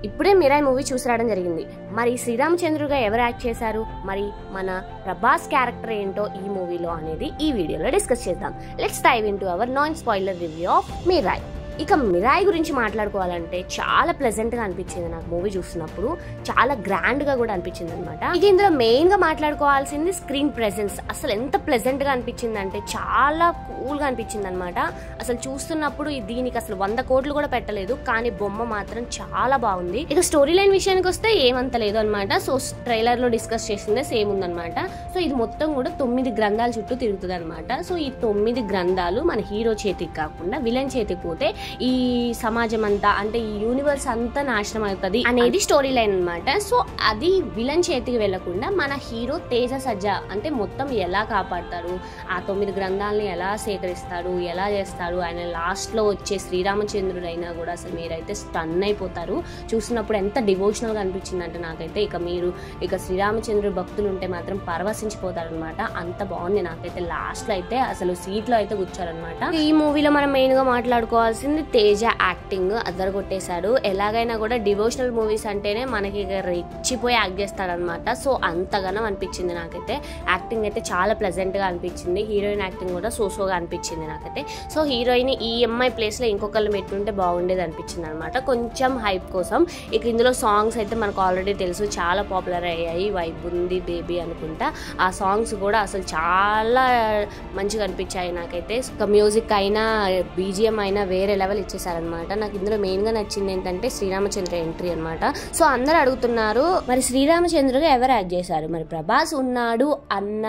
ఇప్పుడే మిరాయి మూవీ చూసి రావడం జరిగింది. మరి శ్రీరామచంద్రుగా ఎవరు యాక్ట్ చేశారు, మరి మన ప్రభాస్ క్యారెక్టర్ ఏంటో ఈ మూవీలో అనేది ఈ వీడియోలో డిస్కస్ చేద్దాం. Let's dive into our non spoiler review of Mirai. ఇక మిరాయి గురించి మాట్లాడుకోవాలంటే చాలా ప్లెజెంట్ గా అనిపించింది నాకు మూవీ చూసినప్పుడు. చాలా గ్రాండ్ గా కూడా అనిపించింది అనమాట. ఇక ఇందులో మెయిన్ గా మాట్లాడుకోవాల్సింది స్క్రీన్ ప్రెజెన్స్. అసలు ఎంత ప్లెజెంట్ గా అనిపించింది అంటే చాలా కూల్ గా అనిపించింది అనమాట. అసలు చూస్తున్నప్పుడు దీనికి అసలు 100 కోట్లు కూడా పెట్టలేదు, కానీ బొమ్మ మాత్రం చాలా బాగుంది. ఇక స్టోరీ లైన్ విషయానికి వస్తే ఏమంత లేదు అనమాట. సో ట్రైలర్ లో డిస్కస్ చేసిందే సేమ్ ఉందన్నమాట. సో ఇది మొత్తం కూడా 9 గ్రంథాల చుట్టూ తిరుగుతుంది అనమాట. సో ఈ 9 గ్రంథాలు మన హీరో చేతికి కాకుండా విలన్ చేతికి పోతే ఈ సమాజం అంతా, అంటే ఈ యూనివర్స్ అంతా నాశనం అవుతుంది అనేది స్టోరీ లైన్ అనమాట. సో అది విలన్ చేతికి వెళ్లకుండా మన హీరో తేజ సజ్జ అంటే మొత్తం ఎలా కాపాడతారు, ఆ 9 గ్రంథాలని ఎలా సేకరిస్తారు, ఎలా చేస్తారు, ఆయన లాస్ట్ లో వచ్చే శ్రీరామచంద్రుడు అయినా కూడా అసలు మీరైతే స్టన్ అయిపోతారు. చూసినప్పుడు ఎంత డివోషనల్ గా అనిపించింది అంటే నాకైతే ఇక శ్రీరామచంద్రుడు భక్తులు ఉంటే మాత్రం పరవశించిపోతారనమాట. అంత బాగుంది. నాకైతే లాస్ట్ లో అయితే అసలు సీట్ లో అయితే కూర్చోరనమాట. ఈ మూవీలో మనం మెయిన్ గా మాట్లాడుకోవాల్సింది తేజ యాక్టింగ్ అదరగొట్టేశాడు. ఎలాగైనా కూడా డివోషనల్ మూవీస్ అంటేనే మనకి రెచ్చిపోయి యాక్ట్ చేస్తాడనమాట. సో అంతగానం అనిపించింది నాకైతే. యాక్టింగ్ అయితే చాలా ప్లెజెంట్ గా అనిపించింది. హీరోయిన్ యాక్టింగ్ కూడా సోసోగా అనిపించింది నాకైతే. సో హీరోయిన్ ఈ అమ్మాయి ప్లేస్ లో ఇంకొకళ్ళు పెట్టుంటే బాగుండేది అనిపించింది అనమాట, కొంచెం హైప్ కోసం. ఇక ఇందులో సాంగ్స్ అయితే మనకు ఆల్రెడీ తెలుసు, చాలా పాపులర్ అయ్యాయి. వైబ్ ఉంది బేబీ అనుకుంటా. ఆ సాంగ్స్ కూడా అసలు చాలా మంచిగా అనిపించాయి నాకైతే. మ్యూజిక్ అయినా బీజిఎం అయినా వేరే లెవెల్ ఇచ్చేసారనమాట. నాకు ఇందులో మెయిన్ గా నచ్చింది ఏంటంటే శ్రీరామచంద్ర ఎంట్రీ అనమాట. సో అందరు అడుగుతున్నారు మరి శ్రీరామచంద్రుగా ఎవరు యాక్ట్ చేశారు, మరి ప్రభాస్ ఉన్నాడు అన్న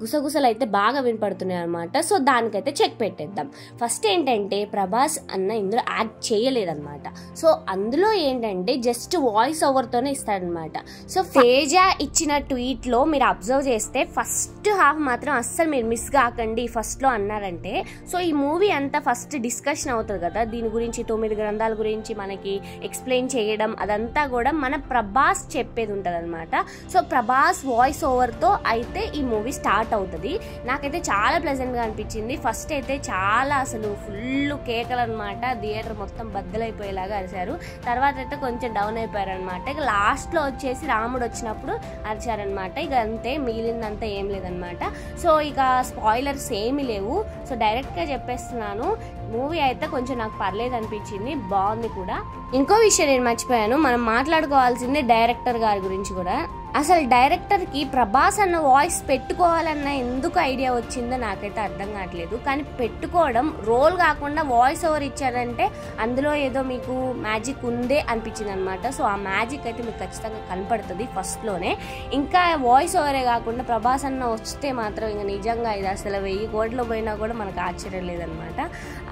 గుసగుసలు అయితే బాగా వినపడుతున్నాయి అనమాట. సో దానికైతే చెక్ పెట్టేద్దాం. ఫస్ట్ ఏంటంటే ప్రభాస్ అన్న ఇందులో యాక్ట్ చేయలేదన్నమాట. సో అందులో ఏంటంటే జస్ట్ వాయిస్ ఓవర్ తోనే ఇస్తాడనమాట. సో తేజ ఇచ్చిన ట్వీట్ లో మీరు అబ్జర్వ్ చేస్తే ఫస్ట్ హాఫ్ మాత్రం అస్సలు మీరు మిస్ కాకండి ఫస్ట్ లో అన్నారంటే. సో ఈ మూవీ అంతా ఫస్ట్ డిస్కషన్ అవుతుంది కదా, దీని గురించి 9 గ్రంథాల గురించి మనకి ఎక్స్ప్లెయిన్ చేయడం అదంతా కూడా మన ప్రభాస్ చెప్పేది ఉంటది అనమాట. సో ప్రభాస్ వాయిస్ ఓవర్ తో అయితే ఈ మూవీ స్టార్ట్ అవుతుంది. నాకైతే చాలా ప్లెజెంట్ గా అనిపించింది. ఫస్ట్ అయితే చాలా అసలు ఫుల్ కేకలు అనమాట. థియేటర్ మొత్తం బద్దలైపోయేలాగా అరిచారు. తర్వాత అయితే కొంచెం డౌన్ అయిపోయారు అనమాట. ఇక లాస్ట్ లో వచ్చేసి రాముడు వచ్చినప్పుడు అరిచారనమాట. ఇక అంతే, మిగిలిందంతా ఏం లేదనమాట. సో ఇక స్పాయిలర్స్ ఏమీ లేవు. సో డైరెక్ట్ గా చెప్పేస్తున్నాను, మూవీ అయితే కొంచెం నాకు పర్లేదు అనిపించింది, బాగుంది కూడా. ఇంకో విషయం నేను మర్చిపోయాను, మనం మాట్లాడుకోవాల్సిందే డైరెక్టర్ గారి గురించి కూడా. అసలు డైరెక్టర్ కి ప్రభాస్ అన్న వాయిస్ పెట్టుకోవాలన్న ఎందుకు ఐడియా వచ్చిందో నాకైతే అర్థం కావట్లేదు. కానీ పెట్టుకోవడం రోల్ కాకుండా వాయిస్ ఓవర్ ఇచ్చారంటే అందులో ఏదో మీకు మ్యాజిక్ ఉందే అనిపించింది అనమాట. సో ఆ మ్యాజిక్ అయితే మీకు ఖచ్చితంగా కనపడుతుంది ఫస్ట్ లోనే. ఇంకా వాయిస్ ఓవరే కాకుండా ప్రభాస్ అన్న వస్తే మాత్రం ఇంకా నిజంగా ఇది అసలు 1000 కోట్లు పోయినా కూడా మనకు ఆశ్చర్యం లేదనమాట.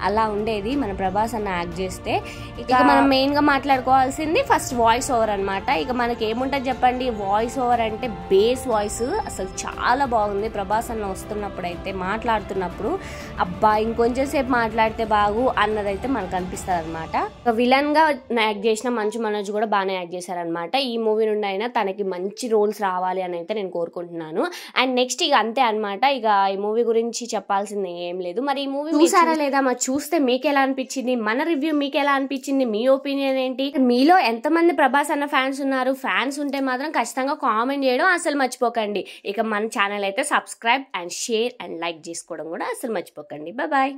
అలా ఉండేది మన ప్రభాస్ అన్న యాక్ట్ చేస్తే. ఇక మనం మెయిన్ గా మాట్లాడుకోవాల్సింది ఫస్ట్ వాయిస్ ఓవర్ అనమాట. ఇక మనకి ఏముంటది చెప్పండి, వాయిస్ ఓవర్ అంటే బేస్ వాయిస్ అసలు చాలా బాగుంది. ప్రభాస్ అన్న వస్తున్నప్పుడు అయితే మాట్లాడుతున్నప్పుడు అబ్బా ఇంకొంచెం సేపు మాట్లాడితే బాగు అన్నదైతే మనకు అనిపిస్తుంది అనమాట. విలన్ గా యాక్ట్ చేసిన మంచు మనోజ్ కూడా బాగానే యాక్ట్ చేశారనమాట. ఈ మూవీ నుండి అయినా తనకి మంచి రోల్స్ రావాలి అని అయితే నేను కోరుకుంటున్నాను. అండ్ నెక్స్ట్ ఇక అంతే అనమాట. ఇక ఈ మూవీ గురించి చెప్పాల్సింది ఏం లేదు. మరి ఈ మూవీ చూసారా లేదా, మరి చూస్తే మీకు ఎలా అనిపించింది, మన రివ్యూ మీకు ఎలా అనిపించింది, మీ ఒపీనియన్ ఏంటి, మీలో ఎంతమంది ప్రభాస్ అన్న ఫ్యాన్స్ ఉన్నారు, ఫ్యాన్స్ ఉంటే మాత్రం ఖచ్చితంగా కామెంట్ చేయడం అసలు మర్చిపోకండి. ఇక మన ఛానల్ అయితే subscribe and share and like చేసుకోవడం కూడా అసలు మర్చిపోకండి. బాయ్.